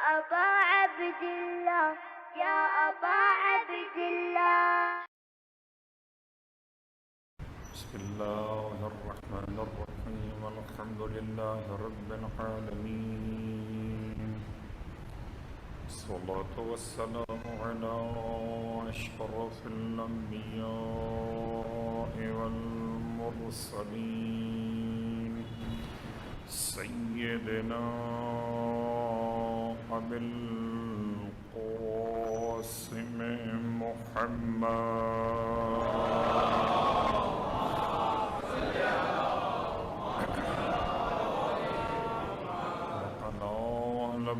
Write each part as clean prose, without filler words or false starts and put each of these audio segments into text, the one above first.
أبا عبد الله يا أبا عبد الله. بسم الله الرحمن الرحيم الحمد لله رب العالمين الصلاة والسلام على أشرف الأنبياء والمرسلين سيدنا أبي القاسم محمد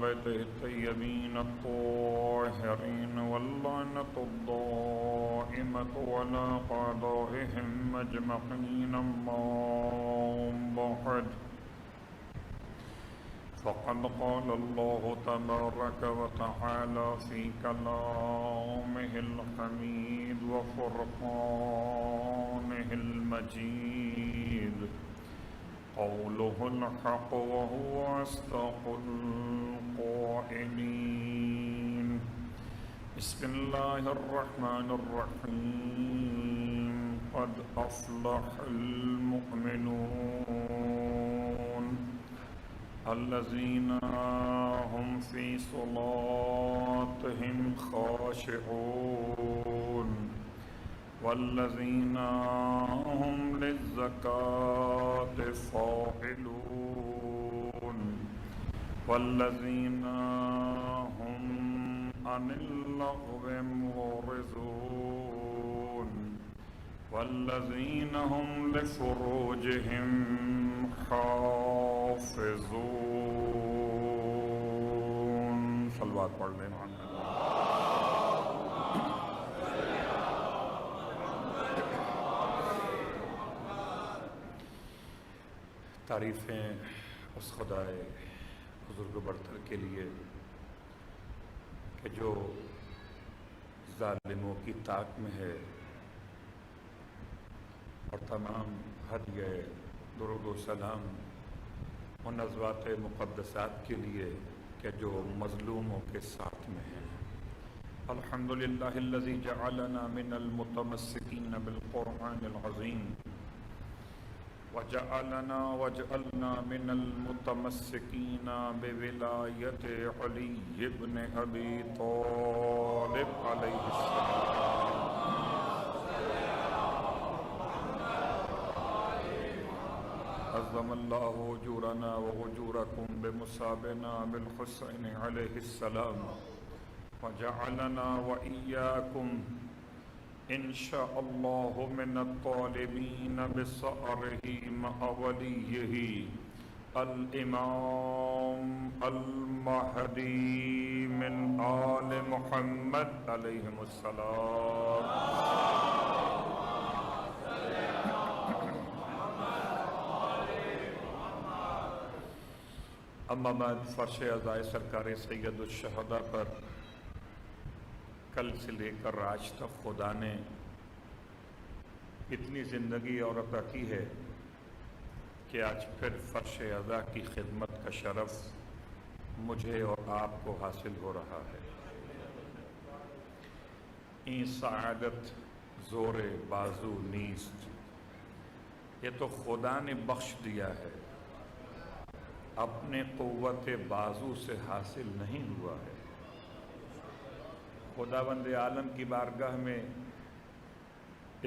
بيته الطيبين الطاهرين واللعنة الدائمة على أعدائهم أجمعين أما بعد فقد قال الله تبارك وتعالى في كلامه الحميد وفرقانه المجيد قوله الحق وهو أصدق القائلين بسم الله الرحمن الرحيم قد أفلح المؤمنون الذين هم في صلاتهم خاشعون والذين هم للزكاة فاعلون والذين هم عن اللغو معرضون والذين هم لفروجهم حافظون. صلوات پڑھ لیں محمد. تعریفیں اس خدائے بزرگ برتر کے لیے کہ جو ظالموں کی طاق میں ہے، اور تمام ہدیہ درود و سلام ان ازواج مقدسات کے لیے کہ جو مظلوموں کے ساتھ میں ہیں. الحمدللہ الذی جعلنا من المتمسکین بالقرآن العظیم وجعلنا من المتمسكين بولایت علی بن ابی طالب علیہ السلام. عظم اللہ اجورنا واجورکم بمصابنا بالحسین علیہ السلام وجعلنا وإياكم إن شاء الله من الطالبين بصأره مع وليه الإمام المهدي من آل محمد عليهم السلام. اما بعد، فرش عزائے سرکار سید الشہداء پر کل سے لے کر آج تک خدا نے اتنی زندگی اور عطا کی ہے کہ آج پھر فرش عزا کی خدمت کا شرف مجھے اور آپ کو حاصل ہو رہا ہے. این سعادت زور بازو نیست، یہ تو خدا نے بخش دیا ہے، اپنے قوت بازو سے حاصل نہیں ہوا ہے. خداوند عالم کی بارگاہ میں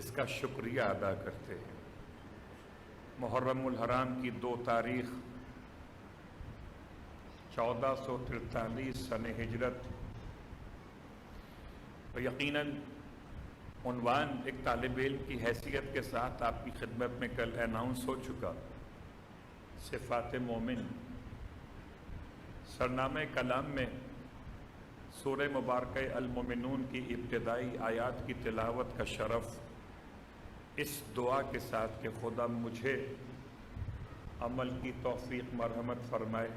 اس کا شکریہ ادا کرتے ہیں. محرم الحرام کی 2 تاریخ 1443 سن ہجرت، تو یقیناً عنوان ایک طالب علم کی حیثیت کے ساتھ آپ کی خدمت میں کل اناؤنس ہو چکا. صفات مومن. سرنامہ کلام میں سورہ مبارکہ المومنون کی ابتدائی آیات کی تلاوت کا شرف اس دعا کے ساتھ کہ خدا مجھے عمل کی توفیق مرحمت فرمائے،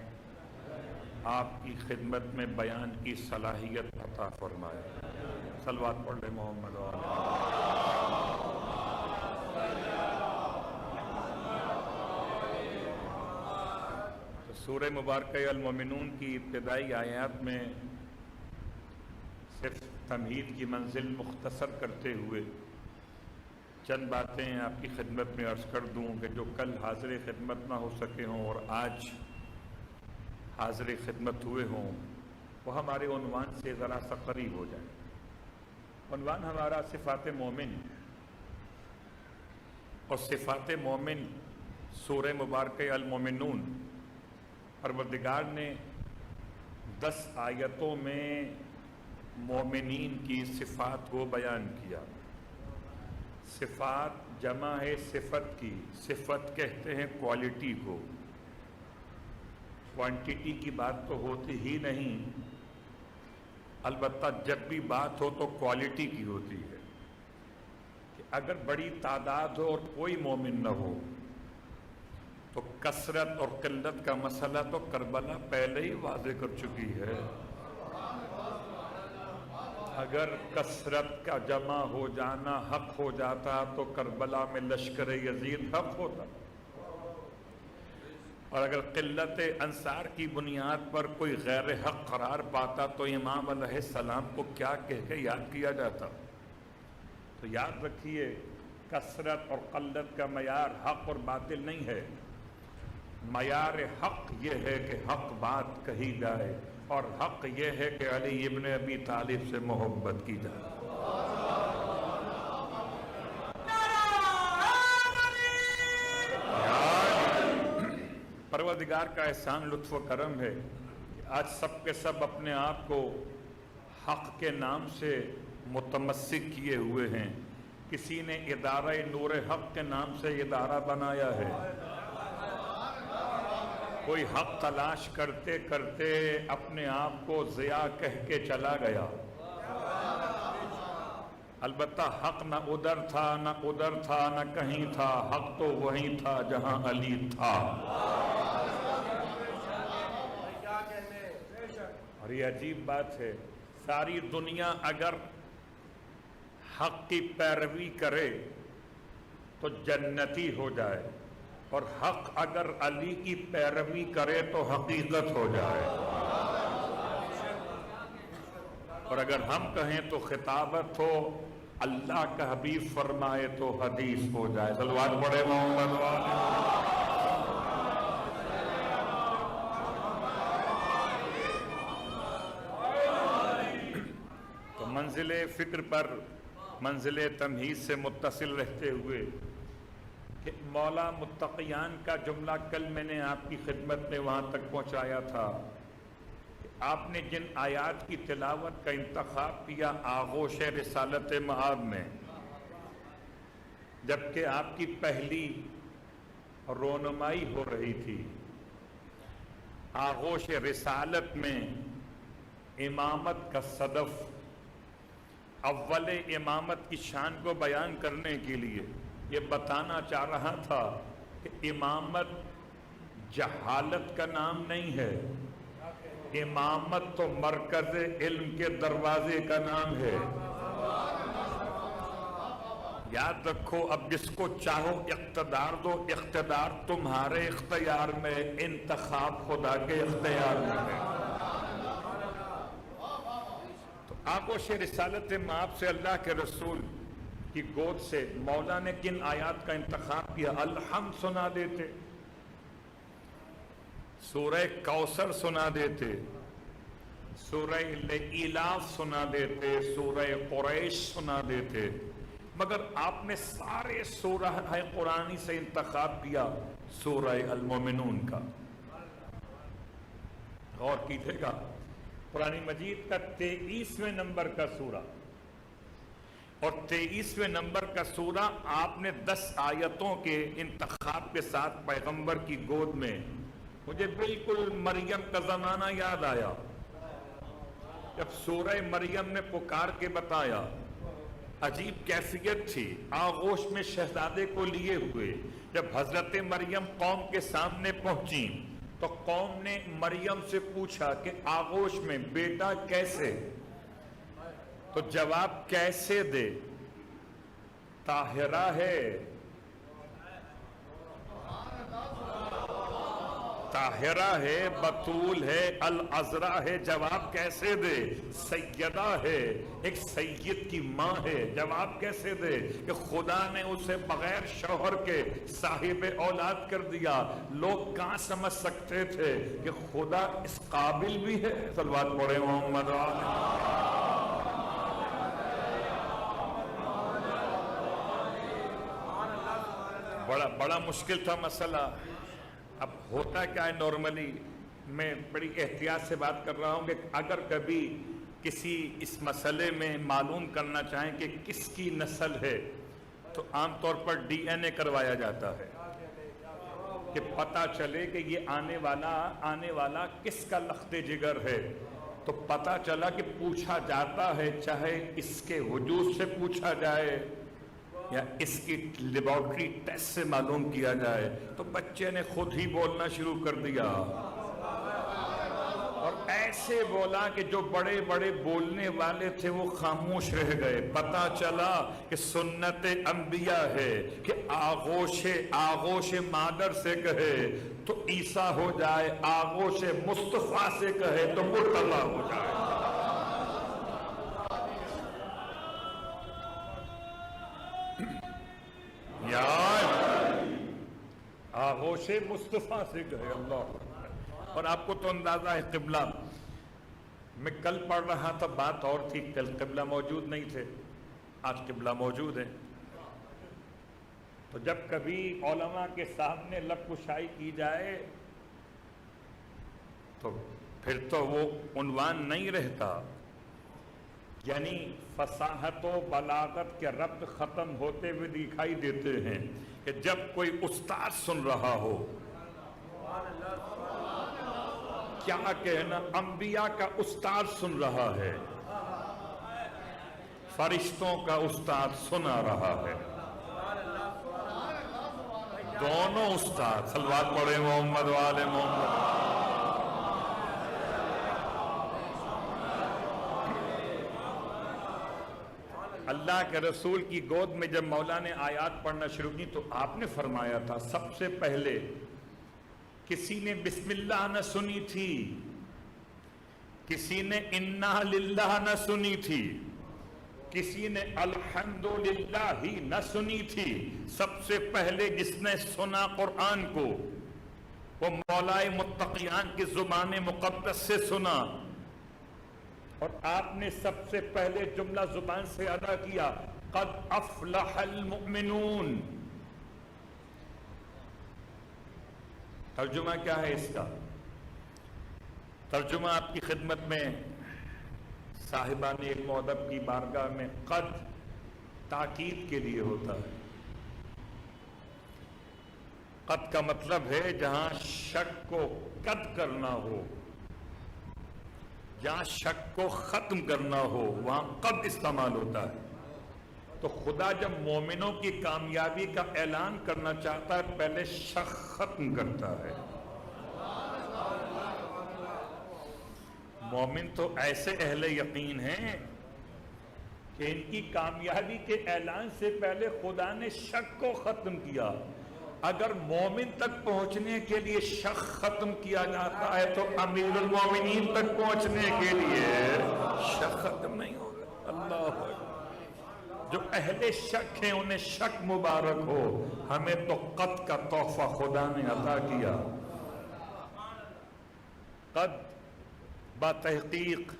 آپ کی خدمت میں بیان کی صلاحیت عطا فرمائے. صلوات پڑھ لیں محمد و آلہ. سورہ مبارکہ المومنون کی ابتدائی آیات میں صرف تمہید کی منزل مختصر کرتے ہوئے چند باتیں آپ کی خدمت میں عرض کر دوں کہ جو کل حاضر خدمت نہ ہو سکے ہوں اور آج حاضر خدمت ہوئے ہوں وہ ہمارے عنوان سے ذرا سا قریب ہو جائے۔ عنوان ہمارا صفات مومن، اور صفات مومن سورہ مبارکہ المومنون پروردگار نے 10 آیتوں میں مومنین کی صفات کو بیان کیا۔ صفات جمع ہے صفت کی، صفت کہتے ہیں کوالٹی کو، کوانٹیٹی کی بات تو ہوتی ہی نہیں، البتہ جب بھی بات ہو تو کوالٹی کی ہوتی ہے کہ اگر بڑی تعداد ہو اور کوئی مومن نہ ہو تو کثرت اور قلت کا مسئلہ تو کربلا پہلے ہی واضح کر چکی ہے۔ اگر کثرت کا جمع ہو جانا حق ہو جاتا تو کربلا میں لشکر یزید حق ہوتا، اور اگر قلت انصار کی بنیاد پر کوئی غیر حق قرار پاتا تو امام علیہ السلام کو کیا کہہ کے یاد کیا جاتا۔ تو یاد رکھیے، کثرت اور قلت کا معیار حق اور باطل نہیں ہے، معیار حق یہ ہے کہ حق بات کہی جائے، اور حق یہ ہے کہ علی ابن ابی طالب سے محبت کی جائے۔ پروردگار کا احسان لطف و کرم ہے کہ آج سب کے سب اپنے آپ کو حق کے نام سے متمسک کیے ہوئے ہیں۔ کسی نے ادارہ نور حق کے نام سے ادارہ بنایا ہے، کوئی حق تلاش کرتے کرتے اپنے آپ کو ضیاء کہہ کے چلا گیا۔ البتہ حق نہ ادھر تھا نہ ادھر تھا نہ کہیں تھا، حق تو وہیں تھا جہاں علی تھا۔ اور یہ عجیب بات ہے، ساری دنیا اگر حق کی پیروی کرے تو جنتی ہو جائے، اور حق اگر علی کی پیروی کرے تو حقیقت ہو جائے، اور اگر ہم کہیں تو خطابت ہو، اللہ کا حبیب فرمائے تو حدیث ہو جائے۔ صلوات پڑھے محمد والے۔ تو منزل فکر پر منزل تمہید سے متصل رہتے ہوئے کہ مولا متقیان کا جملہ کل میں نے آپ کی خدمت میں وہاں تک پہنچایا تھا کہ آپ نے جن آیات کی تلاوت کا انتخاب کیا آغوش رسالت معاد میں، جبکہ آپ کی پہلی رونمائی ہو رہی تھی، آغوش رسالت میں امامت کا صدف، اول امامت کی شان کو بیان کرنے کے لیے یہ بتانا چاہ رہا تھا کہ امامت جہالت کا نام نہیں ہے، امامت تو مرکز علم کے دروازے کا نام ہے۔ یاد رکھو، اب جس کو چاہو اقتدار دو، اقتدار تمہارے اختیار میں، انتخاب خدا کے اختیار میں ہے۔ تو آغوش رسالت مآب سے اللہ کے رسول کی گود سے مولا نے کن آیات کا انتخاب کیا؟ الحمد سنا دیتے، سورہ کوثر سنا دیتے، سورہ ایلاف سنا دیتے، سورہ قریش سنا دیتے، مگر آپ نے سارے سورہ قرآنی سے انتخاب کیا سورہ المومنون کا۔ غور کیجئے گا، قرآن مجید کا 23ویں نمبر کا سورہ اور 23ویں نمبر کا سورہ آپ نے 10 آیتوں کے انتخاب کے ساتھ پیغمبر کی گود میں، مجھے بالکل مریم کا زمانہ یاد آیا جب سورہ مریم نے پکار کے بتایا، عجیب کیفیت تھی، آغوش میں شہزادے کو لیے ہوئے جب حضرت مریم قوم کے سامنے پہنچی تو قوم نے مریم سے پوچھا کہ آغوش میں بیٹا کیسے؟ تو جواب کیسے دے؟ طاہرہ ہے، طاہرہ ہے، بطول ہے، العذرا ہے، جواب کیسے دے؟ سیدہ ہے، ایک سید کی ماں ہے، جواب کیسے دے کہ خدا نے اسے بغیر شوہر کے صاحب اولاد کر دیا؟ لوگ کہاں سمجھ سکتے تھے کہ خدا اس قابل بھی ہے؟ صلوات پڑھے محمد بڑا مشکل تھا مسئلہ۔ اب ہوتا کیا ہے، نارملی میں بڑی احتیاط سے بات کر رہا ہوں کہ اگر کبھی کسی اس مسئلے میں معلوم کرنا چاہیں کہ کس کی نسل ہے تو عام طور پر ڈی این اے کروایا جاتا ہے کہ پتہ چلے کہ یہ آنے والا کس کا لخت جگر ہے۔ تو پتہ چلا کہ پوچھا جاتا ہے، چاہے اس کے وجود سے پوچھا جائے یا اس کی لیبارٹری ٹیسٹ سے معلوم کیا جائے، تو بچے نے خود ہی بولنا شروع کر دیا، اور ایسے بولا کہ جو بڑے بڑے بولنے والے تھے وہ خاموش رہ گئے۔ پتہ چلا کہ سنت انبیاء ہے کہ آغوش مادر سے کہے تو عیسیٰ ہو جائے، آغوش مصطفیٰ سے کہے تو مرتضیٰ ہو جائے۔ آغوش مصطفیٰ سے کہے، اللہ۔ اور آپ کو تو اندازہ ہے قبلہ، میں کل پڑھ رہا تھا، بات اور تھی، کل قبلہ موجود نہیں تھے، آج قبلہ موجود ہے۔ تو جب کبھی علماء کے سامنے لب کشائی کی جائے تو پھر تو وہ عنوان نہیں رہتا، یعنی فصاحت و بلاغت کے ربط ختم ہوتے ہوئے دکھائی دیتے ہیں کہ جب کوئی استاد سن رہا ہو، کیا کہنا، انبیاء کا استاد سن رہا ہے، فرشتوں کا استاد سنا رہا ہے، دونوں استاد۔ صلوات پڑھے محمد والے محمد۔ اللہ کے رسول کی گود میں جب مولا نے آیات پڑھنا شروع کی تو آپ نے فرمایا تھا سب سے پہلے کسی نے بسم اللہ نہ سنی تھی، کسی نے انا للہ نہ سنی تھی، کسی نے الحمدللہ ہی نہ سنی تھی۔ سب سے پہلے جس نے سنا قرآن کو وہ مولا متقیان کی زبان مقدس سے سنا، اور آپ نے سب سے پہلے جملہ زبان سے ادا کیا، قد افلح المؤمنون۔ ترجمہ کیا ہے اس کا؟ ترجمہ آپ کی خدمت میں صاحبان علم و ادب کی بارگاہ میں قد تاکید کے لیے ہوتا ہے۔ قد کا مطلب ہے جہاں شک کو قد کرنا ہو، جہاں شک کو ختم کرنا ہو، وہاں قد استعمال ہوتا ہے۔ تو خدا جب مومنوں کی کامیابی کا اعلان کرنا چاہتا ہے پہلے شک ختم کرتا ہے۔ مومن تو ایسے اہل یقین ہیں کہ ان کی کامیابی کے اعلان سے پہلے خدا نے شک کو ختم کیا۔ اگر مومن تک پہنچنے کے لیے شک ختم کیا جاتا ہے تو امیر المومنین تک پہنچنے کے لیے شک ختم نہیں ہوگا۔ اللہ جو اہل شک ہیں انہیں شک مبارک ہو، ہمیں تو قد کا تحفہ خدا نے عطا کیا۔ قد بتحقیق،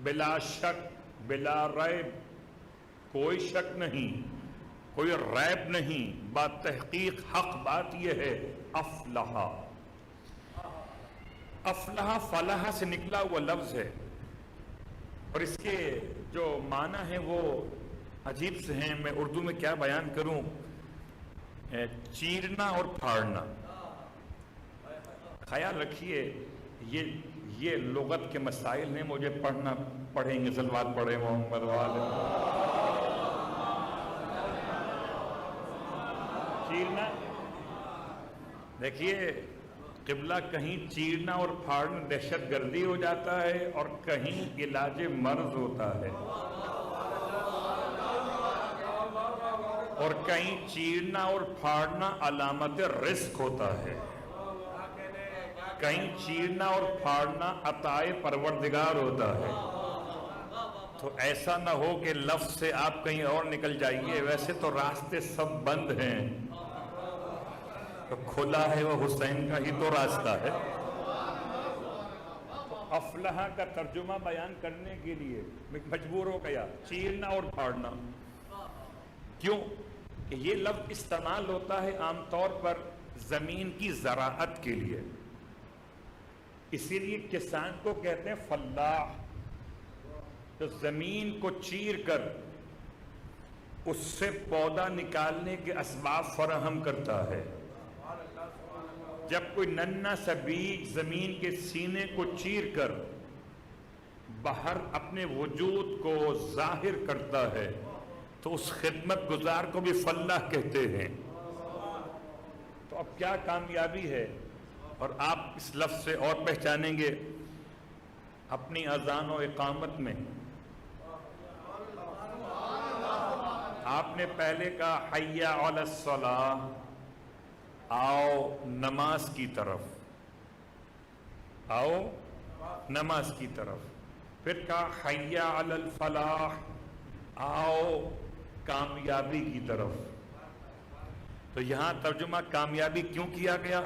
بلا شک، بلا ریب، کوئی شک نہیں، کوئی ریب نہیں، بات تحقیق حق بات یہ ہے، افلح۔ افلح فلاح سے نکلا ہوا لفظ ہے، اور اس کے جو معنی ہیں وہ عجیب سے ہیں، میں اردو میں کیا بیان کروں، چیرنا اور پھاڑنا۔ خیال رکھیے یہ لغت کے مسائل ہیں، مجھے پڑھیں گے، صلوات پڑھے محمد والے۔ چیرنا، دیکھیے قبلہ کہیں چیرنا اور پھاڑنا دہشت گردی ہو جاتا ہے اور کہیں علاج مرض ہوتا ہے، اور کہیں چیرنا اور پھاڑنا علامت رزق ہوتا ہے۔ کہیں چیرنا اور پھاڑنا عطائے پروردگار ہوتا ہے، تو ایسا نہ ہو کہ لفظ سے آپ کہیں اور نکل جائیے۔ ویسے تو راستے سب بند ہیں، تو کھلا ہے وہ حسین کا ہی تو راستہ ہے۔ تو افلح کا ترجمہ بیان کرنے کے لیے میں مجبور ہو گیا، چیرنا اور پھاڑنا۔ کیوں کہ یہ لفظ استعمال ہوتا ہے عام طور پر زمین کی زراعت کے لیے، اسی لیے کسان کو کہتے ہیں فلاح، تو زمین کو چیر کر اس سے پودا نکالنے کے اسباب فراہم کرتا ہے۔ جب کوئی ننھا سا بیج زمین کے سینے کو چیر کر باہر اپنے وجود کو ظاہر کرتا ہے تو اس خدمت گزار کو بھی فلاح کہتے ہیں۔ تو اب کیا کامیابی ہے، اور آپ اس لفظ سے اور پہچانیں گے اپنی اذان و اقامت میں آپ نے پہلے کہا حی علی الصلاۃ، آؤ نماز کی طرف، آؤ نماز کی طرف، پھر کہا حی علی الفلاح، آؤ کامیابی کی طرف۔ تو یہاں ترجمہ کامیابی کیوں کیا گیا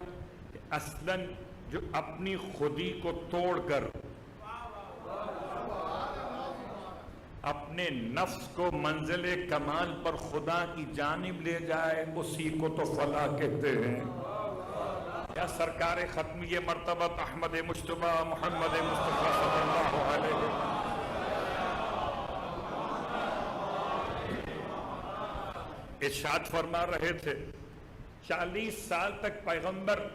کہ اصلاً جو اپنی خودی کو توڑ کر اپنے نفس کو منزل کمال پر خدا کی جانب لے جائے، اسی کو تو فلاح کہتے ہیں۔ یا سرکار ختمی مرتبہ احمد مجتبی محمد مصطفیٰ صلی اللہ علیہ وسلم ارشاد فرما رہے تھے، 40 سال تک پیغمبر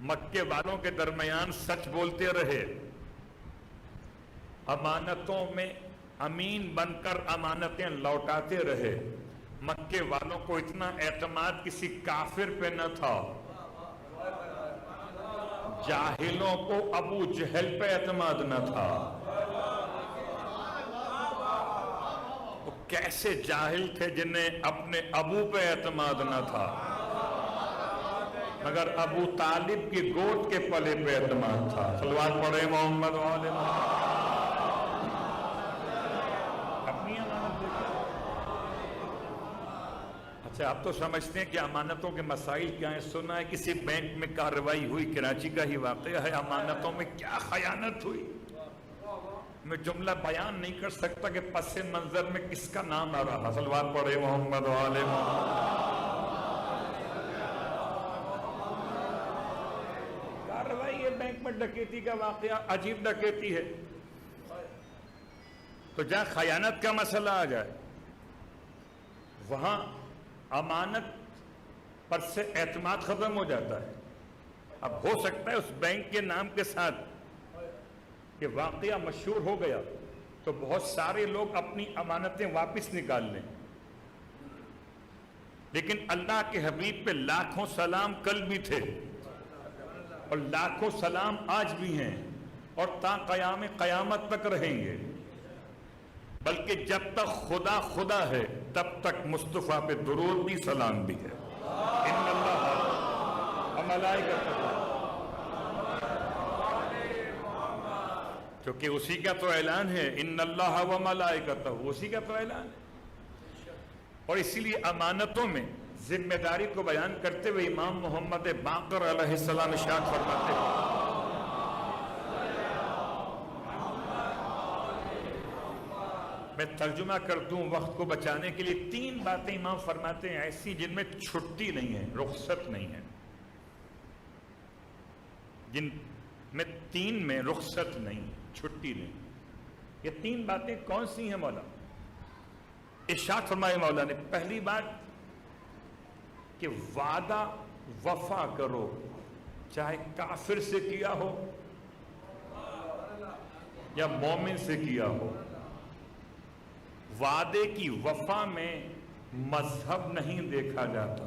مکے والوں کے درمیان سچ بولتے رہے، امانتوں میں امین بن کر امانتیں لوٹاتے رہے۔ مکے والوں کو اتنا اعتماد کسی کافر پہ نہ تھا، جاہلوں کو ابو جہل پہ اعتماد نہ تھا۔ وہ کیسے جاہل تھے جنہیں اپنے ابو پہ اعتماد نہ تھا، مگر ابو طالب کی گود کے پلے پہ اعتماد تھا۔ صلوات پڑھے محمد و آل محمد۔ اچھا، آپ تو سمجھتے ہیں کہ امانتوں کے مسائل کیا ہیں۔ سنا ہے کسی بینک میں کارروائی ہوئی، کراچی کا ہی واقعہ ہے، امانتوں میں کیا خیانت ہوئی، میں جملہ بیان نہیں کر سکتا کہ پس منظر میں کس کا نام آ رہا۔ صلوات پڑھے محمد و آل محمد۔ کارروائی ہے بینک میں، ڈکیتی کا واقعہ، عجیب ڈکیتی ہے، تو جہاں خیانت کا مسئلہ آ جائے وہاں امانت پر سے اعتماد ختم ہو جاتا ہے۔ اب ہو سکتا ہے اس بینک کے نام کے ساتھ یہ واقعہ مشہور ہو گیا تو بہت سارے لوگ اپنی امانتیں واپس نکال لیں، لیکن اللہ کے حبیب پہ لاکھوں سلام کل بھی تھے اور لاکھوں سلام آج بھی ہیں اور تا قیام قیامت تک رہیں گے، بلکہ جب تک خدا خدا ہے تب تک مصطفیٰ پہ درود بھی سلام بھی ہے۔ ان اللہ و ملائکتہ، کیونکہ اسی کا تو اعلان ہے، ان اللہ و ملائکتہ، اسی کا تو اعلان ہے۔ اور اسی لیے امانتوں میں ذمہ داری کو بیان کرتے ہوئے امام محمد باقر علیہ السلام ارشاد فرماتے ہیں، میں ترجمہ کر دوں وقت کو بچانے کے لیے، 3 باتیں امام فرماتے ہیں ایسی جن میں چھٹی نہیں ہے، رخصت نہیں ہے، جن میں 3 میں رخصت نہیں، چھٹی نہیں۔ یہ 3 باتیں کون سی ہیں مولا؟ ارشاد فرمائے مولا نے، پہلی بات کہ وعدہ وفا کرو، چاہے کافر سے کیا ہو یا مومن سے کیا ہو۔ وعدے کی وفا میں مذہب نہیں دیکھا جاتا،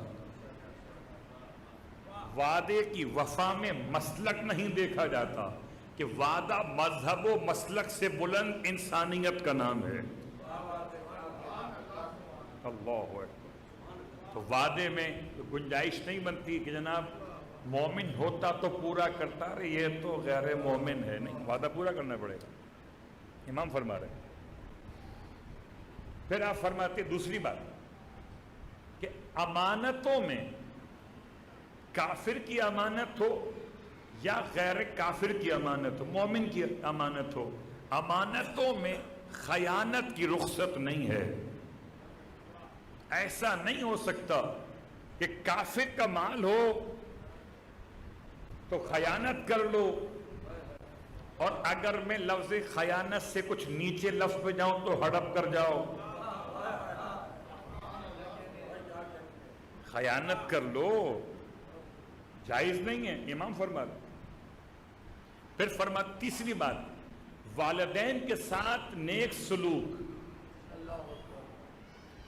وعدے کی وفا میں مسلک نہیں دیکھا جاتا، کہ وعدہ مذہب و مسلک سے بلند انسانیت کا نام ہے۔ اللہ اکبر۔ تو وعدے میں گنجائش نہیں بنتی کہ جناب مومن ہوتا تو پورا کرتا، رہے یہ تو غیر مومن ہے، نہیں، وعدہ پورا کرنا پڑے گا، امام فرما رہے ہیں۔ پھر آپ فرماتے دوسری بات کہ امانتوں میں کافر کی امانت ہو یا غیر کافر کی امانت ہو، مومن کی امانت ہو، امانتوں میں خیانت کی رخصت نہیں ہے۔ ایسا نہیں ہو سکتا کہ کافر کا مال ہو تو خیانت کر لو، اور اگر میں لفظ خیانت سے کچھ نیچے لفظ پہ جاؤں تو ہڑپ کر جاؤ۔ خیانت کر لو، جائز نہیں ہے، امام فرما دے۔ پھر فرما تیسری بات، والدین کے ساتھ نیک سلوک،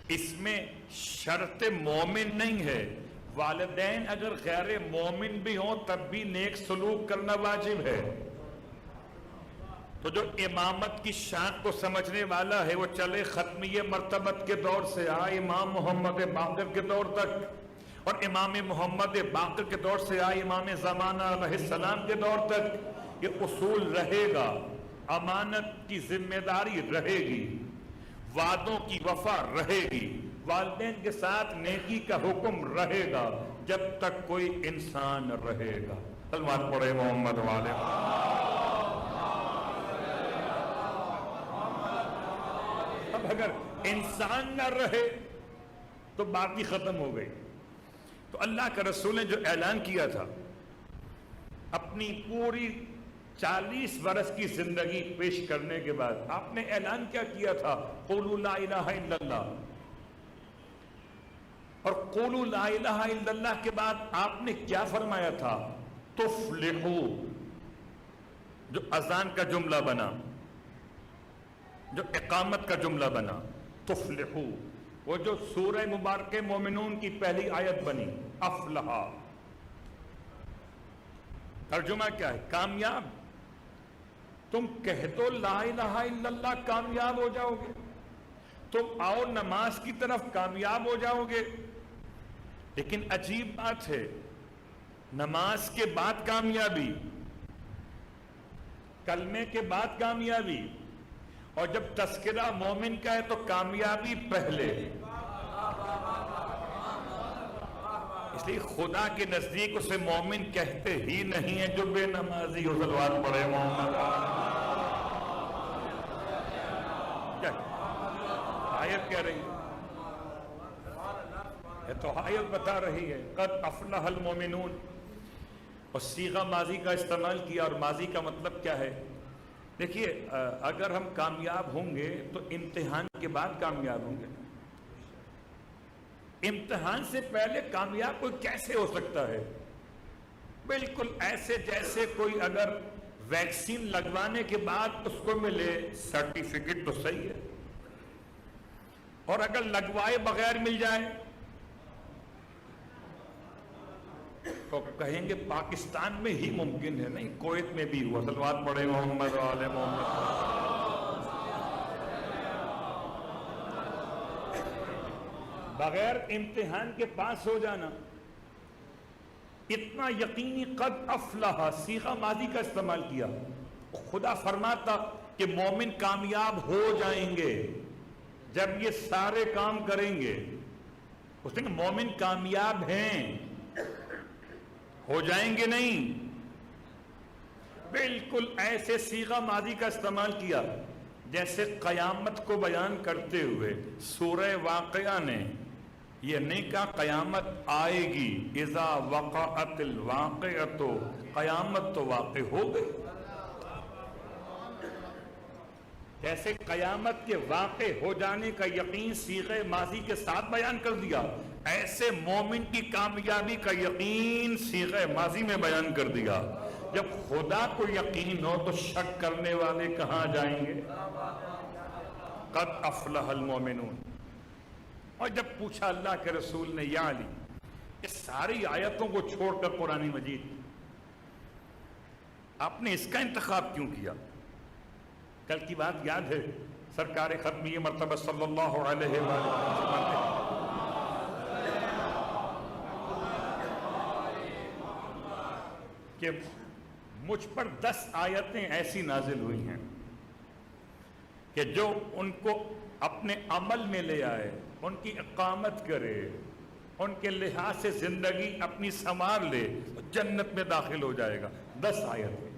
اس میں شرط مومن نہیں ہے، والدین اگر غیر مومن بھی ہوں تب بھی نیک سلوک کرنا واجب ہے۔ تو جو امامت کی شان کو سمجھنے والا ہے وہ چلے ختمیہ مرتبت کے دور سے آئے امام محمد باقر کے دور تک، اور امام محمد باقر کے دور سے آئے امام زمانہ علیہ السلام کے دور تک، یہ اصول رہے گا، امانت کی ذمہ داری رہے گی، وعدوں کی وفا رہے گی، والدین کے ساتھ نیکی کا حکم رہے گا جب تک کوئی انسان رہے گا۔ سلوات پڑھے محمد والے۔ اب اگر انسان نہ رہے تو باقی ختم ہو گئی۔ تو اللہ کا رسول نے جو اعلان کیا تھا اپنی پوری 40 برس کی زندگی پیش کرنے کے بعد، آپ نے اعلان کیا کیا تھا؟ قولوا لا الہ الا اللہ، اور قولوا لا الہ الا اللہ کے بعد آپ نے کیا فرمایا تھا؟ تفلحو، جو اذان کا جملہ بنا، جو اقامت کا جملہ بنا، تفلحو، وہ جو سورہ مبارکہ مومنون کی پہلی آیت بنی، افلحا، ترجمہ کیا ہے؟ کامیاب۔ تم کہہ دو لا الہ الا اللہ، کامیاب ہو جاؤ گے۔ تم آؤ نماز کی طرف، کامیاب ہو جاؤ گے۔ لیکن عجیب بات ہے، نماز کے بعد کامیابی، کلمے کے بعد کامیابی، اور جب تذکرہ مومن کا ہے تو کامیابی پہلے۔ اس لیے خدا کے نزدیک اسے مومن کہتے ہی نہیں ہے جو بے نمازی ہو۔ صلوات پڑھے محمد۔ آیت کہہ رہی ہے، یہ تو آیت بتا رہی ہے قد افلح المومنون، اور صیغہ ماضی کا استعمال کیا، اور ماضی کا مطلب کیا ہے؟ دیکھیے، اگر ہم کامیاب ہوں گے تو امتحان کے بعد کامیاب ہوں گے۔ امتحان سے پہلے کامیاب کوئی کیسے ہو سکتا ہے؟ بالکل ایسے جیسے کوئی اگر ویکسین لگوانے کے بعد اس کو ملے سرٹیفکیٹ تو صحیح ہے، اور اگر لگوائے بغیر مل جائے تو کہیں گے پاکستان میں ہی ممکن ہے، نہیں کویت میں بھی ہوا۔ صلوات پڑھے محمد وعلى محمد۔ بغیر امتحان کے پاس ہو جانا اتنا یقینی، قد افلح، صیغہ ماضی کا استعمال کیا۔ خدا فرماتا کہ مومن کامیاب ہو جائیں گے جب یہ سارے کام کریں گے۔ اس نے کہا مومن کامیاب ہیں، ہو جائیں گے نہیں۔ بالکل ایسے صیغہ ماضی کا استعمال کیا جیسے قیامت کو بیان کرتے ہوئے سورہ واقعہ نے یہ نہیں کہا قیامت آئے گی، اذا وقعت الواقعۃ، قیامت تو واقع ہو گئی۔ جیسے قیامت کے واقع ہو جانے کا یقین صیغہ ماضی کے ساتھ بیان کر دیا، ایسے مومن کی کامیابی کا یقین صیغہ ماضی میں بیان کر دیا۔ جب خدا کو یقین ہو تو شک کرنے والے کہاں جائیں گے؟ قد افلح المومنون۔ اور جب پوچھا اللہ کے رسول نے، یا علی، اس ساری آیتوں کو چھوڑ کر قرآن مجید، آپ نے اس کا انتخاب کیوں کیا؟ کل کی بات یاد ہے، سرکار ختمیہ مرتبہ صلی اللہ علیہ وسلم کہ مجھ پر 10 آیتیں ایسی نازل ہوئی ہیں کہ جو ان کو اپنے عمل میں لے آئے، ان کی اقامت کرے، ان کے لحاظ سے زندگی اپنی سنوار لے تو جنت میں داخل ہو جائے گا۔ 10 آیتیں،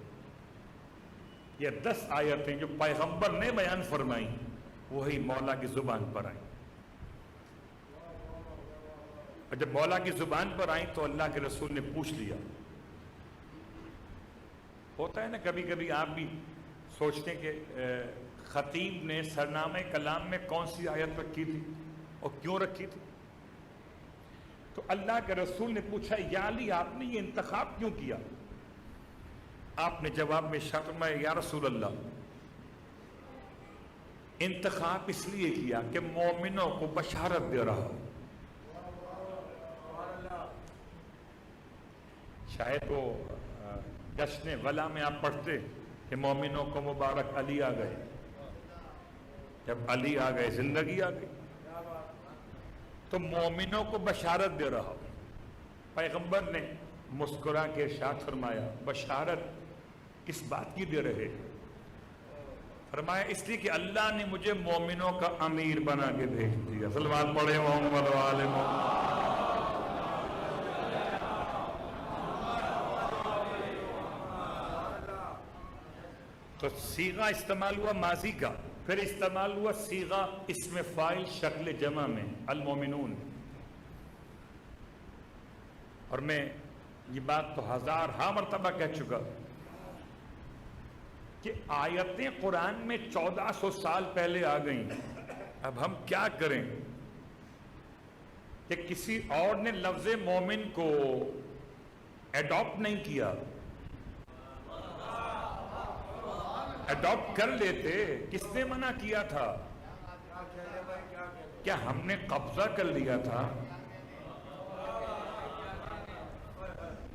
یہ 10 آیتیں جو پیغمبر نے بیان فرمائی وہی مولا کی زبان پر آئیں، اور جب مولا کی زبان پر آئیں تو اللہ کے رسول نے پوچھ لیا۔ ہوتا ہے نا کبھی کبھی آپ بھی سوچتے ہیں کہ خطیب نے سرنامہ کلام میں کون سی آیت رکھی تھی اور کیوں رکھی تھی؟ تو اللہ کے رسول نے پوچھا یا علی آپ نے یہ انتخاب کیوں کیا؟ آپ نے جواب میں فرمایا یا رسول اللہ انتخاب اس لیے کیا کہ مومنوں کو بشارت دے رہا ہوں۔ شاید وہ جشن ولا میں آپ پڑھتے کہ مومنوں کو مبارک علی آ گئے، جب علی آ گئے زندگی آ گئی، تو مومنوں کو بشارت دے رہا ہوں۔ پیغمبر نے مسکرا کے ارشاد فرمایا بشارت کس بات کی دے رہے؟ فرمایا اس لیے کہ اللہ نے مجھے مومنوں کا امیر بنا کے بھیج دیا۔ صلوات پڑھے محمد و آل محمد۔ تو صیغہ استعمال ہوا ماضی کا، پھر استعمال ہوا صیغہ اسم فاعل شکل جمع میں المومنون۔ اور میں یہ بات تو ہزارہا مرتبہ کہہ چکا کہ آیتیں قرآن میں 1400 سال پہلے آ گئیں، اب ہم کیا کریں کہ کسی اور نے لفظ مومن کو ایڈاپٹ نہیں کیا، ایڈاپٹ کر لیتے، کس نے منع کیا تھا؟ کیا ہم نے قبضہ کر لیا تھا؟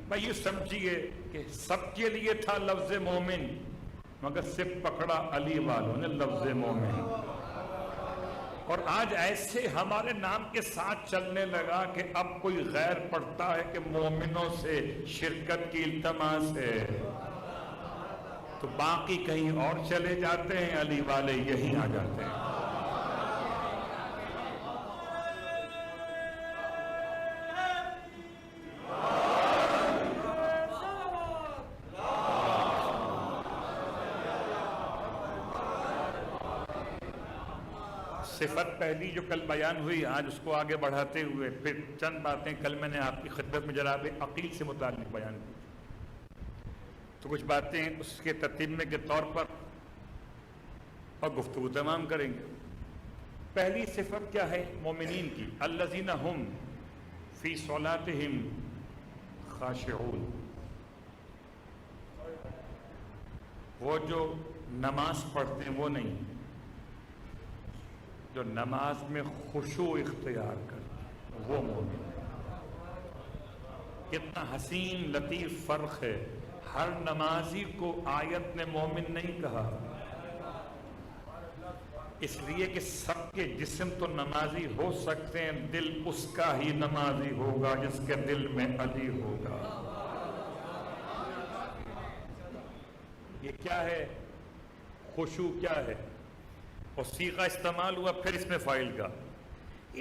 بھائی یہ سمجھیے کہ سب کے لیے تھا لفظ مومن، مگر صرف پکڑا علی والوں نے لفظ مومن، اور آج ایسے ہمارے نام کے ساتھ چلنے لگا کہ اب کوئی غیر پڑھتا ہے کہ مومنوں سے شرکت کی التماس ہے تو باقی کہیں اور چلے جاتے ہیں، علی والے یہیں آ جاتے ہیں۔ صفت پہلی جو کل بیان ہوئی، آج اس کو آگے بڑھاتے ہوئے پھر چند باتیں کل میں نے آپ کی خدمت میں جناب عقیل سے متعلق بیان کی، تو کچھ باتیں اس کے تتمے کے طور پر اور گفتگو تمام کریں گے۔ پہلی صفت کیا ہے مومنین کی؟ الذین هم فی صلاتہم خاشعون، وہ جو نماز پڑھتے ہیں وہ نہیں، جو نماز میں خشوع اختیار کرتے وہ مومن۔ کتنا حسین لطیف فرق ہے، ہر نمازی کو آیت نے مومن نہیں کہا، اس لیے کہ سب کے جسم تو نمازی ہو سکتے ہیں، دل اس کا ہی نمازی ہوگا جس کے دل میں علی ہوگا۔ یہ کیا ہے؟ خشوع کیا ہے؟ اور صیغہ استعمال ہوا پھر اس میں فاعل کا،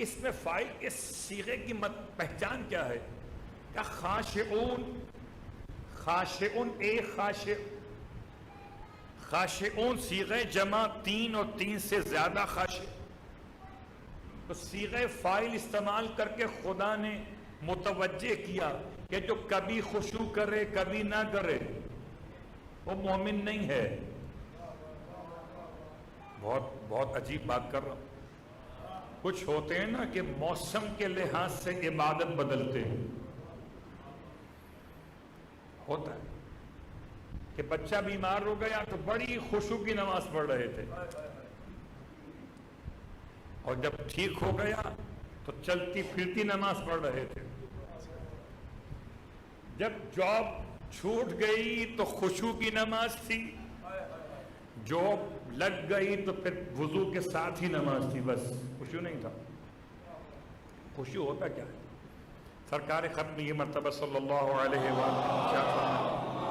اس میں فاعل کے صیغے کی پہچان کیا ہے؟ کیا خاشعون، خاشعون ایک خاشع، خاشعون صیغہ جمع 3 اور 3 سے زیادہ خاشع، تو صیغہ فاعل استعمال کر کے خدا نے متوجہ کیا کہ جو کبھی خشوع کرے کبھی نہ کرے وہ مومن نہیں ہے۔ بہت عجیب بات کر رہا ہوں، کچھ ہوتے ہیں نا کہ موسم کے لحاظ سے عبادت بدلتے ہیں، ہوتا ہے کہ بچہ بیمار ہو گیا تو بڑی خشوع کی نماز پڑھ رہے تھے، اور جب ٹھیک ہو گیا تو چلتی پھرتی نماز پڑھ رہے تھے، جب جاب چھوٹ گئی تو خشوع کی نماز تھی، جاب لگ گئی تو پھر وضو کے ساتھ ہی نماز تھی، بس خشوع نہیں تھا۔ خشوع ہوتا کیا ہے؟ سرکار ختم یہ مرتبہ صلی اللہ علیہ وسلم کیا فرمایا؟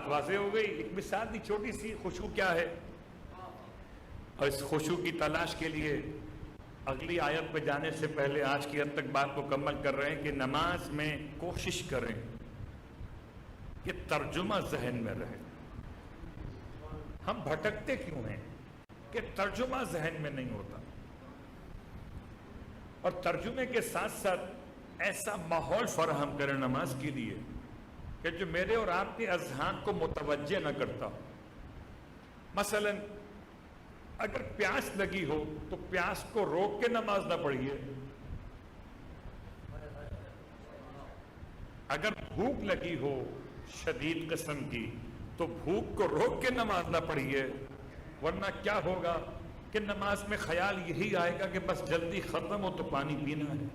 بات واضح ہو گئی. ایک مثال دی چھوٹی سی. خشوع کیا ہے؟ اور اس خشوع کی تلاش کے لیے اگلی آیت پہ جانے سے پہلے آج کی حد تک بات مکمل کر رہے ہیں کہ نماز میں کوشش کریں کہ ترجمہ ذہن میں رہے. ہم بھٹکتے کیوں ہیں کہ ترجمہ ذہن میں نہیں ہوتا. اور ترجمے کے ساتھ ساتھ ایسا ماحول فراہم کریں نماز کے لیے کہ جو میرے اور آپ کے اذہان کو متوجہ نہ کرتا. مثلا اگر پیاس لگی ہو تو پیاس کو روک کے نماز نہ پڑھیے. اگر بھوک لگی ہو شدید قسم کی تو بھوک کو روک کے نماز نہ پڑھیے. ورنہ کیا ہوگا کہ نماز میں خیال یہی آئے گا کہ بس جلدی ختم ہو تو پانی پینا ہے.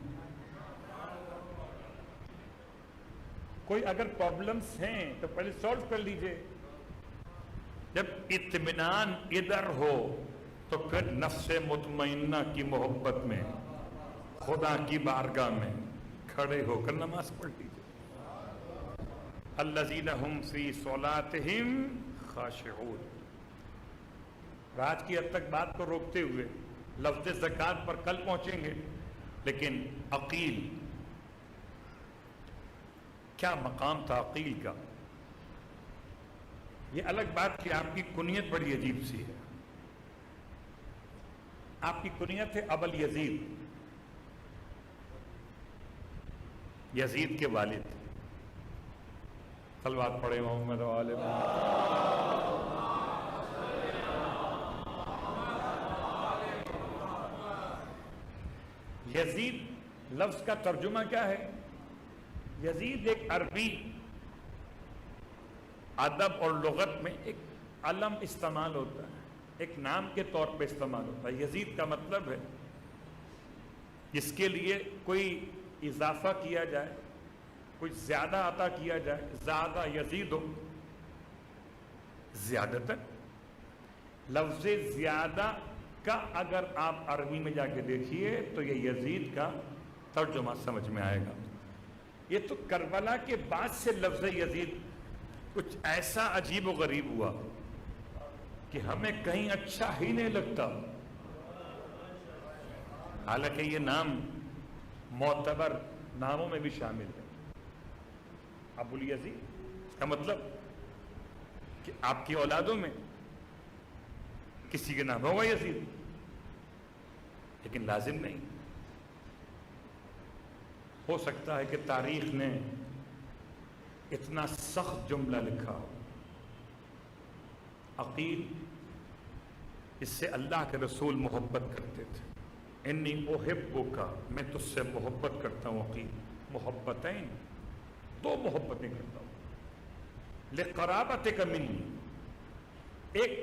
کوئی اگر پرابلمز ہیں تو پہلے سالو کر لیجئے. جب اطمینان ادھر ہو تو پھر نفس مطمئنہ کی محبت میں خدا کی بارگاہ میں کھڑے ہو کر نماز پڑھ لیجئے. الذین هم فی صلاتہم خاشعون. آج کی حد تک بات کو روکتے ہوئے لفظ زکوٰۃ پر کل پہنچیں گے. لیکن عقیل، کیا مقام تھا عقیل کا؟ یہ الگ بات کہ آپ کی کنیت بڑی عجیب سی ہے. آپ کی کنیت ہے ابل یزید، یزید کے والد. صلوات پڑھے محمد و آل محمد. یزید لفظ کا ترجمہ کیا ہے؟ یزید ایک عربی ادب اور لغت میں ایک علم استعمال ہوتا ہے، ایک نام کے طور پہ استعمال ہوتا ہے. یزید کا مطلب ہے جس کے لیے کوئی اضافہ کیا جائے، کوئی زیادہ عطا کیا جائے. زیادہ یزید ہو، زیادتر. لفظ زیادہ کا اگر آپ عربی میں جا کے دیکھیے تو یہ یزید کا ترجمہ سمجھ میں آئے گا. یہ تو کربلا کے بعد سے لفظ یزید کچھ ایسا عجیب و غریب ہوا کہ ہمیں کہیں اچھا ہی نہیں لگتا. حالانکہ یہ نام معتبر ناموں میں بھی شامل ہے. ابو الیزید اس کا مطلب کہ آپ کی اولادوں میں کسی کے نام ہوگا یزید، لیکن لازم نہیں. ہو سکتا ہے کہ تاریخ نے اتنا سخت جملہ لکھا ہو. عقیل، اس سے اللہ کے رسول محبت کرتے تھے. انی احبک، میں تجھ سے محبت کرتا ہوں. عقیل، محبتین، دو محبتیں کرتا ہوں. لقرابتک منی، ایک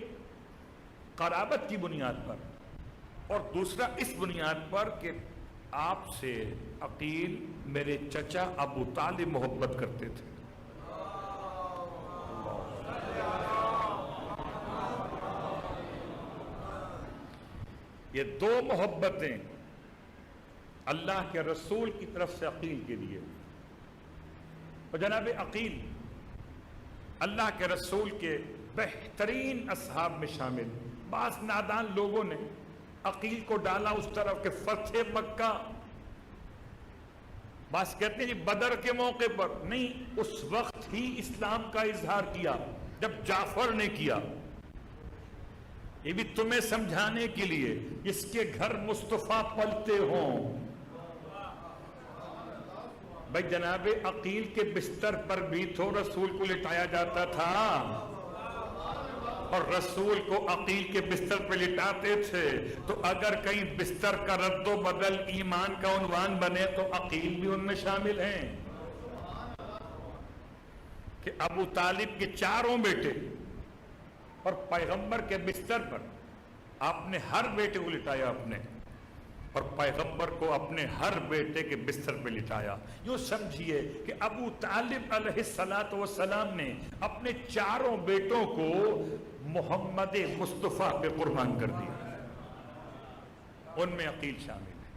قرابت کی بنیاد پر، اور دوسرا اس بنیاد پر کہ آپ سے عقیل میرے چچا ابو طالب محبت کرتے تھے. یہ دو محبتیں اللہ کے رسول کی طرف سے عقیل کے لیے. اور جناب عقیل اللہ کے رسول کے بہترین اصحاب میں شامل. بعض نادان لوگوں نے عقیل کو ڈالا اس طرف کہ فتح مکہ، بعض کہتے ہیں جی بدر کے موقع پر نہیں، اس وقت ہی اسلام کا اظہار کیا جب جعفر نے کیا. یہ بھی تمہیں سمجھانے کے لیے جس کے گھر مصطفیٰ پلتے ہوں. بھائی جناب عقیل کے بستر پر بھی تو رسول کو لٹایا جاتا تھا، اور رسول کو عقیل کے بستر پہ لٹاتے تھے. تو اگر کہیں بستر کا رد و بدل ایمان کا عنوان بنے تو عقیل بھی ان میں شامل ہیں. کہ ابو طالب کے چاروں بیٹے، اور پیغمبر کے بستر پر آپ نے ہر بیٹے کو لٹایا اپنے، اور پیغمبر کو اپنے ہر بیٹے کے بستر پہ لٹایا. یوں سمجھیے کہ ابو طالب علیہ السلام نے اپنے چاروں بیٹوں کو محمد مصطفیٰ پہ قربان کر دیا. ان میں عقیل شامل ہے.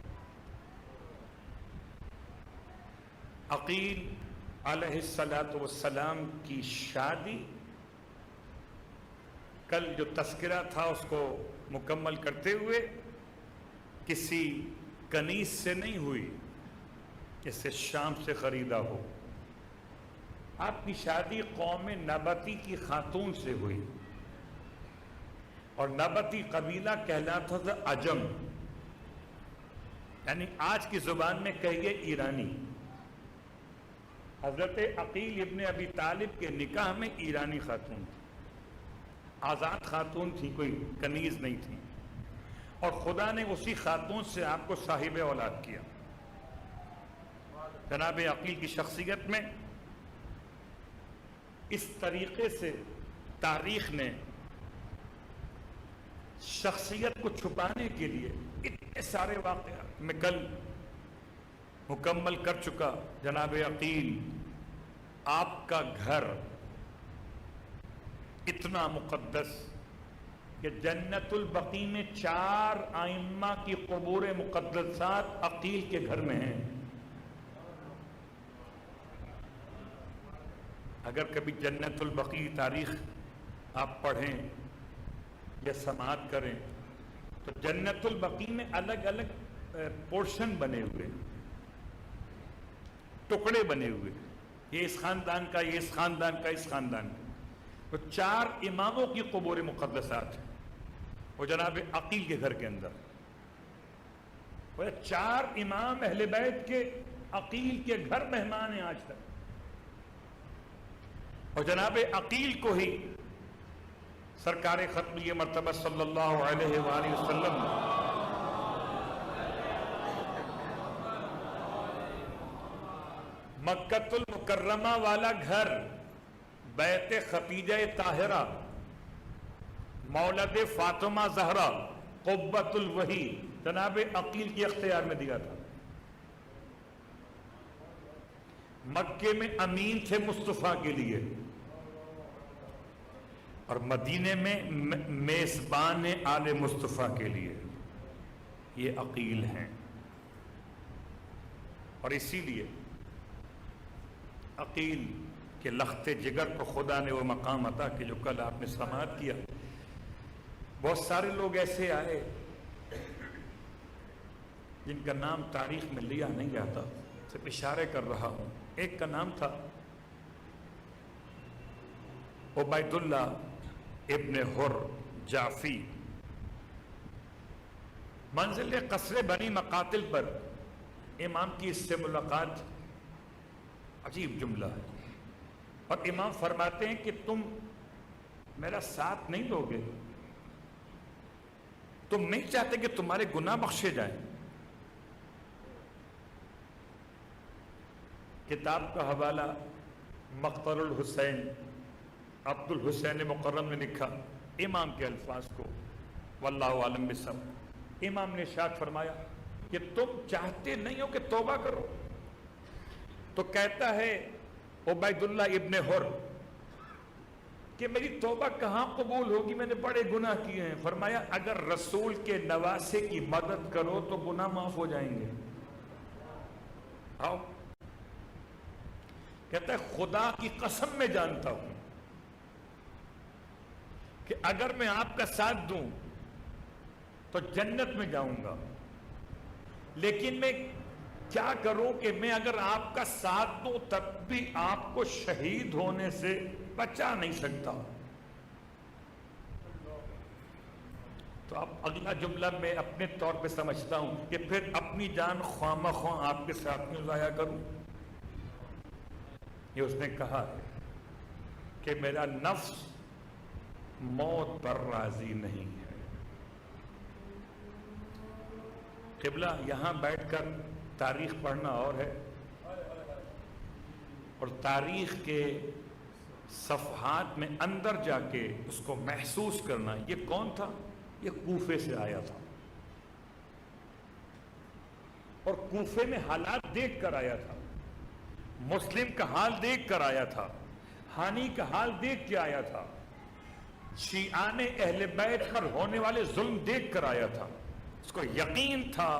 عقیل علیہ السلام کی شادی کل جو تذکرہ تھا اس کو مکمل کرتے ہوئے کسی کنیز سے نہیں ہوئی، اسے شام سے خریدا ہو. آپ کی شادی قوم نبطی کی خاتون سے ہوئی، اور نبطی قبیلہ کہلاتا تھا عجم، یعنی آج کی زبان میں کہیے ایرانی. حضرت عقیل ابن ابی طالب کے نکاح میں ایرانی خاتون تھی، آزاد خاتون تھی، کوئی کنیز نہیں تھی، اور خدا نے اسی خاتون سے آپ کو صاحب اولاد کیا. جناب عقیل کی شخصیت میں اس طریقے سے تاریخ نے شخصیت کو چھپانے کے لیے اتنے سارے واقعات میں کل مکمل کر چکا. جناب عقیل، آپ کا گھر اتنا مقدس کہ جنت البقیع میں 4 ائمہ کی قبور مقدسات عقیل کے گھر میں ہیں. اگر کبھی جنت البقیع تاریخ آپ پڑھیں یا سماعت کریں تو جنت البقیع میں الگ الگ پورشن بنے ہوئے، ٹکڑے بنے ہوئے، یہ اس خاندان کا، یہ اس خاندان کا، اس خاندان کا. تو 4 اماموں کی قبور مقدسات ہیں وہ جناب عقیل کے گھر کے اندر. وہ 4 امام اہل بیت کے عقیل کے گھر مہمان ہیں آج تک. اور جناب عقیل کو ہی سرکار ختمی مرتبہ صلی اللہ علیہ وآلہ وسلم مکۃ المکرمہ والا گھر، بیت خدیجہ طاہرہ، مولد فاطمہ زہرا، قبۃ الوحی، جناب عقیل کے اختیار میں دیا تھا. مکے میں امین تھے مصطفیٰ کے لیے، اور مدینے میں میزبان آل مصطفیٰ کے لیے. یہ عقیل ہیں، اور اسی لیے عقیل کے لخت جگر کو خدا نے وہ مقام عطا کہ جو کل آپ نے سماعت کیا. بہت سارے لوگ ایسے آئے جن کا نام تاریخ میں لیا نہیں جاتا، صرف اشارے کر رہا ہوں. ایک کا نام تھا عبید اللہ ابن حر جعفی. منزل قصر بنی مقاتل پر امام کی اس سے ملاقات، عجیب جملہ ہے، اور امام فرماتے ہیں کہ تم میرا ساتھ نہیں دو گے، تم نہیں چاہتے کہ تمہارے گناہ بخشے جائیں. کتاب کا حوالہ مقتل الحسین عبد الحسین مکرم نے لکھا امام کے الفاظ کو، واللہ عالم بسم. امام نے ارشاد فرمایا کہ تم چاہتے نہیں ہو کہ توبہ کرو. تو کہتا ہے عبید اللہ ابن حر کہ میری توبہ کہاں قبول ہوگی، میں نے بڑے گناہ کیے ہیں. فرمایا اگر رسول کے نواسے کی مدد کرو تو گناہ معاف ہو جائیں گے. آؤ. کہتا ہے خدا کی قسم میں جانتا ہوں کہ اگر میں آپ کا ساتھ دوں تو جنت میں جاؤں گا، لیکن میں کیا کروں کہ میں اگر آپ کا ساتھ دوں تب بھی آپ کو شہید ہونے سے بچا نہیں سکتا. تو اب اگلا جملہ میں اپنے طور پہ سمجھتا ہوں کہ پھر اپنی جان خواہ مخواہ آپ کے ساتھ میں ضائع کروں. یہ اس نے کہا ہے کہ میرا نفس موت پر راضی نہیں ہے. قبلہ یہاں بیٹھ کر تاریخ پڑھنا اور ہے، اور تاریخ کے صفحات میں اندر جا کے اس کو محسوس کرنا. یہ کون تھا؟ یہ کوفے سے آیا تھا، اور کوفے میں حالات دیکھ کر آیا تھا، مسلم کا حال دیکھ کر آیا تھا، ہانی کا حال دیکھ کے آیا تھا، شیعان اہل بیت پر ہونے والے ظلم دیکھ کر آیا تھا. اس کو یقین تھا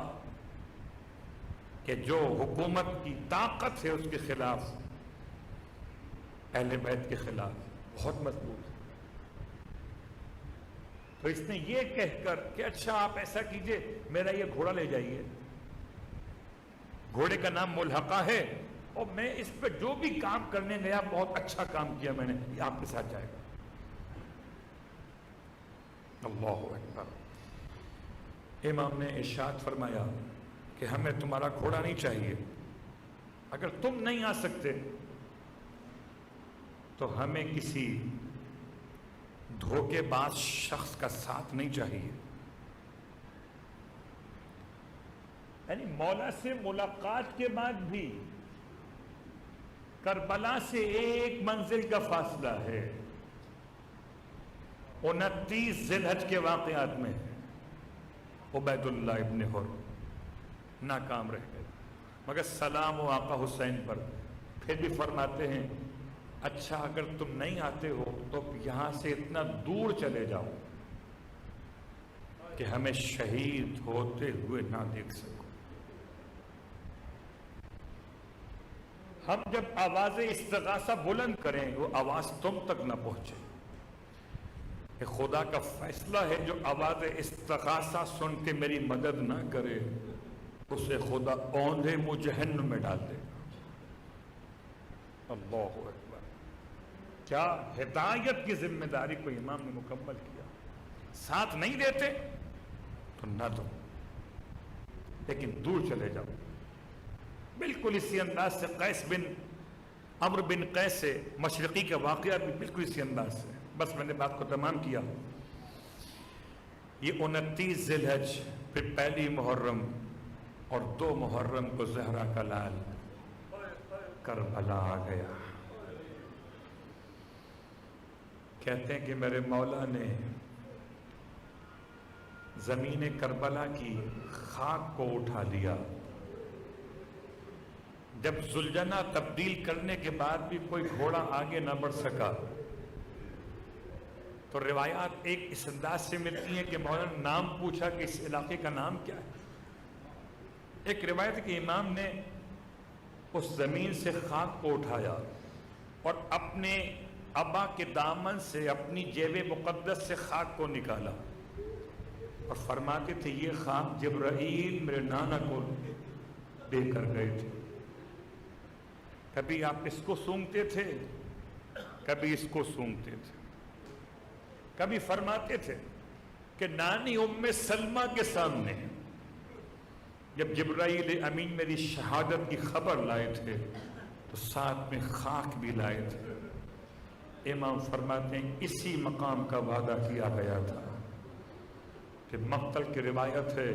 کہ جو حکومت کی طاقت ہے اس کے خلاف، اہل بیت کے خلاف، بہت مضبوط ہے. تو اس نے یہ کہہ کر کہ اچھا آپ ایسا کیجئے میرا یہ گھوڑا لے جائیے، گھوڑے کا نام ملحقہ ہے، اور میں اس پہ جو بھی کام کرنے گیا بہت اچھا کام کیا میں نے، یہ آپ کے ساتھ جائے گا۔ اللہ اکبر۔ امام نے ارشاد فرمایا کہ ہمیں تمہارا گھوڑا نہیں چاہیے، اگر تم نہیں آ سکتے تو ہمیں کسی دھوکے باز شخص کا ساتھ نہیں چاہیے۔ یعنی مولا سے ملاقات کے بعد بھی کربلا سے ایک منزل کا فاصلہ ہے، 29 ذی الحج کے واقعات میں عبید اللہ ابن حر ناکام رہ گئے، مگر سلام و آقا حسین پر پھر بھی فرماتے ہیں اچھا اگر تم نہیں آتے ہو تو یہاں سے اتنا دور چلے جاؤ کہ ہمیں شہید ہوتے ہوئے نہ دیکھ سکو۔ ہم جب آواز استغاثہ بلند کریں وہ آواز تم تک نہ پہنچے، کہ خدا کا فیصلہ ہے جو آواز استغاثہ سن کے میری مدد نہ کرے اسے خدا اوندھے منہ جہنم میں ڈال دے۔ اللہ اکبر۔ کیا ہدایت کی ذمہ داری کو امام نے مکمل کیا۔ ساتھ نہیں دیتے تو نہ دو، لیکن دور چلے جاؤ۔ بالکل اسی انداز سے قیس بن عمرو بن قیس سے مشرقی کا واقعہ بھی بالکل اسی انداز سے۔ بس میں نے بات کو تمام کیا۔ یہ 29 ذی الحج، پھر پہلی محرم اور 2 محرم کو زہرا کا لال کربلا آ گیا۔ کہتے ہیں کہ میرے مولا نے زمین کربلا کی خاک کو اٹھا لیا۔ جب زلجنہ تبدیل کرنے کے بعد بھی کوئی گھوڑا آگے نہ بڑھ سکا تو روایات ایک اس انداز سے ملتی ہیں کہ مولا نے نام پوچھا کہ اس علاقے کا نام کیا ہے۔ ایک روایت کہ امام نے اس زمین سے خاک کو اٹھایا اور اپنے ابا کے دامن سے اپنی جیب مقدس سے خاک کو نکالا اور فرماتے تھے یہ خاک جبرائیل میرے نانا کو دے کر گئے تھے۔ کبھی آپ اس کو سونگتے تھے، کبھی اس کو سونگتے تھے۔ کبھی فرماتے تھے کہ نانی ام سلمہ کے سامنے جب جبرائیل امین میری شہادت کی خبر لائے تھے تو ساتھ میں خاک بھی لائے تھے۔ امام فرماتے ہیں اسی مقام کا وعدہ کیا گیا تھا کہ مقتل کی روایت ہے،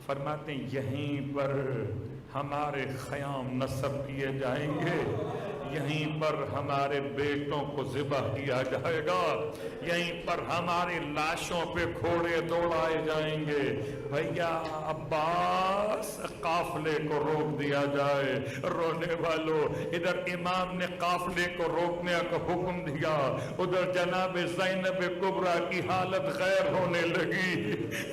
فرماتے ہیں یہیں پر ہمارے خیام نصب کیے جائیں گے، یہیں پر ہمارے بیٹوں کو ذبح کیا جائے گا، یہیں پر ہماری لاشوں پہ گھوڑے دوڑائے جائیں گے۔ بھیا عباس قافلے کو روک دیا جائے۔ رونے والوں ادھر امام نے قافلے کو روکنے کا حکم دیا، ادھر جناب زینب کبریٰ کی حالت غیر ہونے لگی۔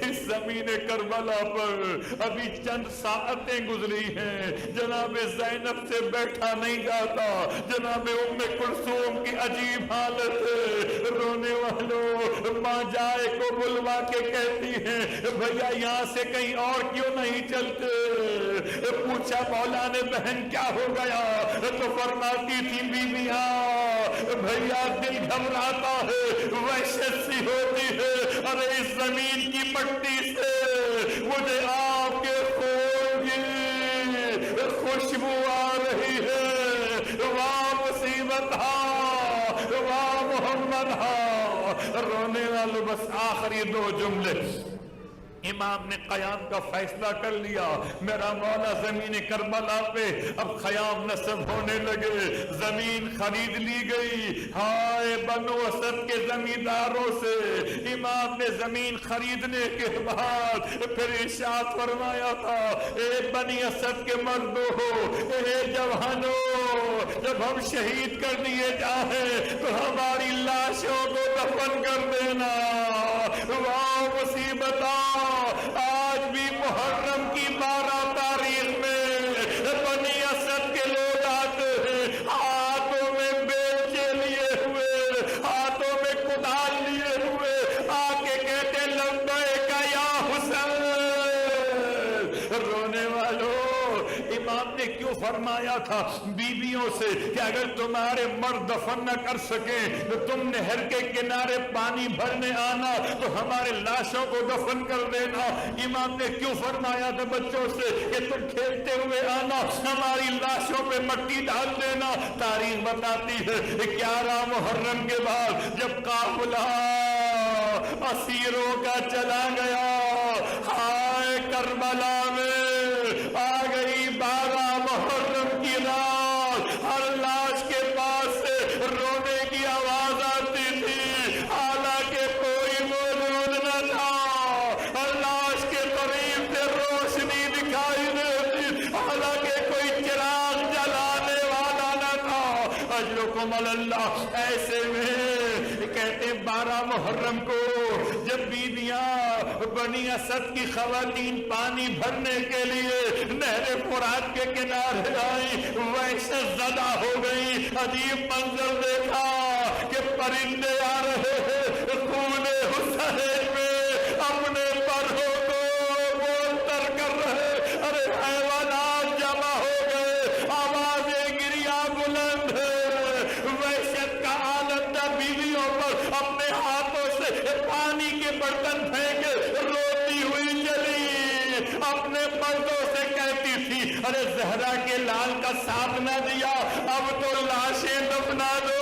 اس زمین کربلا پر ابھی چند ساعتیں گزری ہیں، جناب زینب سے بیٹھا نہیں جاتا، جناب ام کلثوم کی عجیب حالت ہے۔ رونے والوں ماں جائے کو بلوا کے کہتی ہیں بھیا یہاں سے کہیں اور کیوں نہیں چلتے؟ پوچھا مولا نے بہن کیا ہو گیا؟ تو فرماتی تھی بیویاں بھیا دل گھبراتا ہے، وحشت سی ہوتی ہے، ارے اس زمین کی مٹی سے مجھے آپ کے خون کی خوشبو آ رہی ہے۔ واہ مصیبت ہاں، واہ محمد ہاں۔ رونے والوں بس آخری 2 جملے۔ امام نے قیام کا فیصلہ کر لیا، میرا مولا زمین کربلا پہ اب قیام نصب ہونے لگے، زمین خرید لی گئی۔ ہائے بنو اسد کے زمینداروں سے امام نے زمین خریدنے کے بعد پھر ارشاد فرمایا تھا اے بنی اسد کے مردوں، اے جوانوں، جب ہم شہید کر دیے جائیں تو ہماری لاشوں کو دفن کر دینا۔ واہ مصیبت آج بھی محرم کی 12 تاریخ میں بنی اسد کے لوگ آتے ہیں، ہاتھوں میں بیلچے لیے ہوئے، ہاتھوں میں کدال لیے ہوئے، آ کے کہتے والوں، امام نے کیوں فرمایا تھا بیویوں سے کہ اگر تمہارے مرد دفن نہ کر سکیں تو تم نہر کے کنارے پانی بھرنے آنا تو ہمارے لاشوں کو دفن کر دینا؟ امام نے کیوں فرمایا تھا بچوں سے کہ تم کھیلتے ہوئے آنا، ہماری لاشوں پہ مٹی ڈال دینا؟ تاریخ بتاتی ہے 11 محرم کے بعد جب قافلہ اسیروں کا چلا گیا، ہائے کربلا میں آ گئی 12 محرم کی رات، ہر لاش کے پاس سے رونے کی آواز آتی تھی، حالانکہ کوئی موجود نہ تھا، ہر لاش کے قریب سے روشنی دکھائی دیتی، حالانکہ کوئی چراغ جلانے والا نہ تھا۔ اجرکم اللہ۔ ایسے میں کہتے ہیں 12 محرم کو جب بیویاں بنی اسد کی خواتین پانی بھرنے کے لیے نہر فرات کے کنارے آئی، وحشت زدہ ہو گئی، عجیب منظر دیکھا کہ پرندے آ رہے ہیں خون حسین میں اپنے پروں کو بولتر کر رہے، ارے حیوانات جمع ہو گئے، آوازیں گریا بلند ہے، وحشت کا عالم تھا، بیویوں پر اپنے ہاتھوں سے پانی کے برتن پھینکے روتی ہوئی چلی، اپنے مردوں سے کہتی تھی ارے زہرا کے لال کا ساتھ نہ دیا، اب تو لاشیں دفنا دو،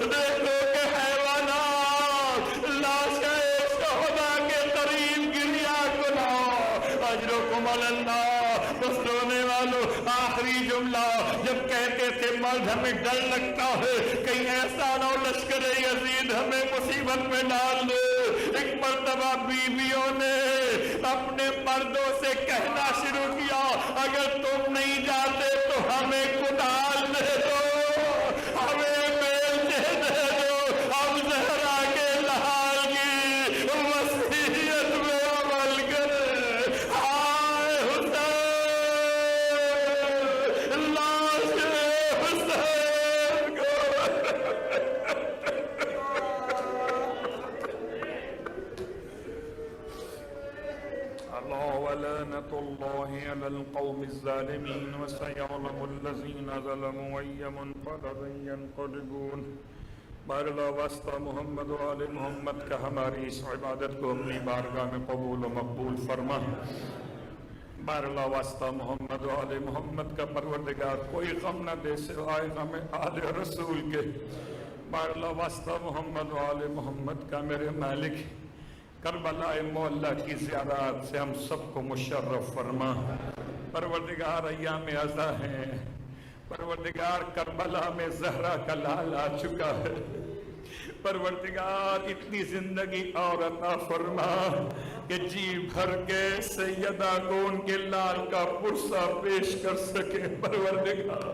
دیکھو کہ حیوانات لاشیں شہداء کے قریب گریا کنا۔ اجرکم اللہ۔ بس رونے والوں، آخری جملہ جب کہتے تھے مرد ہمیں ڈر لگتا ہے کہیں ایسا نہ ہو لشکر یزید ہمیں مصیبت میں ڈال دے، ایک مرتبہ بیویوں نے اپنے مردوں سے کہنا شروع کیا اگر تم نہیں جاتے تو ہمیں کدال دے دو، ہمیں بیلچے دے دو، ہم زہرا کے لحاظ کی وصیت میں عمل کریں۔ ہائے حسین، لاش حسین کو اللہ ولعنة الله على القوم الظالمين وسيعلم الذين ظلموا أي منقلب ينقلبون۔ بار اللہ واسطہ محمد و آل محمد کا ہماری اس عبادت کو اپنی بارگاہ میں قبول و مقبول فرما۔ بار اللہ واسطہ محمد و آل محمد کا پروردگار کوئی غم نہ دے سوائے غم آل رسول کے۔ بار اللہ واسطہ محمد و آل محمد کا میرے مالک کربلا مولا کی زیارات سے ہم سب کو مشرف فرما۔ پروردگار ایام عزا ہیں، پروردگار کربلا میں زہرا کا لال آ چکا ہے، پروردگار اتنی زندگی اور عطا فرما کہ جی بھر کے سیدہ کو ان کے لال کا پرسہ پیش کر سکے۔ پروردگار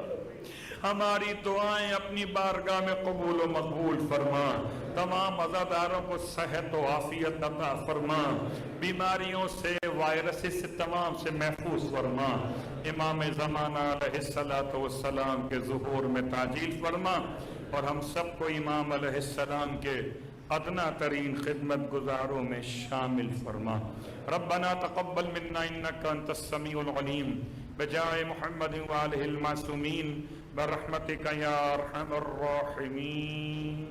ہماری دعائیں اپنی بارگاہ میں قبول و مقبول فرما، تمام عزاداروں کو صحت و عافیت عطا فرما، بیماریوں سے وائرس سے تمام سے محفوظ فرما، امام زمانہ علیہ السلام کے ظہور میں تعجیل فرما، اور ہم سب کو امام علیہ السلام کے ادنا ترین خدمت گزاروں میں شامل فرما۔ ربنا تقبل منا انک انت السمیع العلیم بجائے محمد وآلہ المعصومین برحمتک یا ارحم الراحمین۔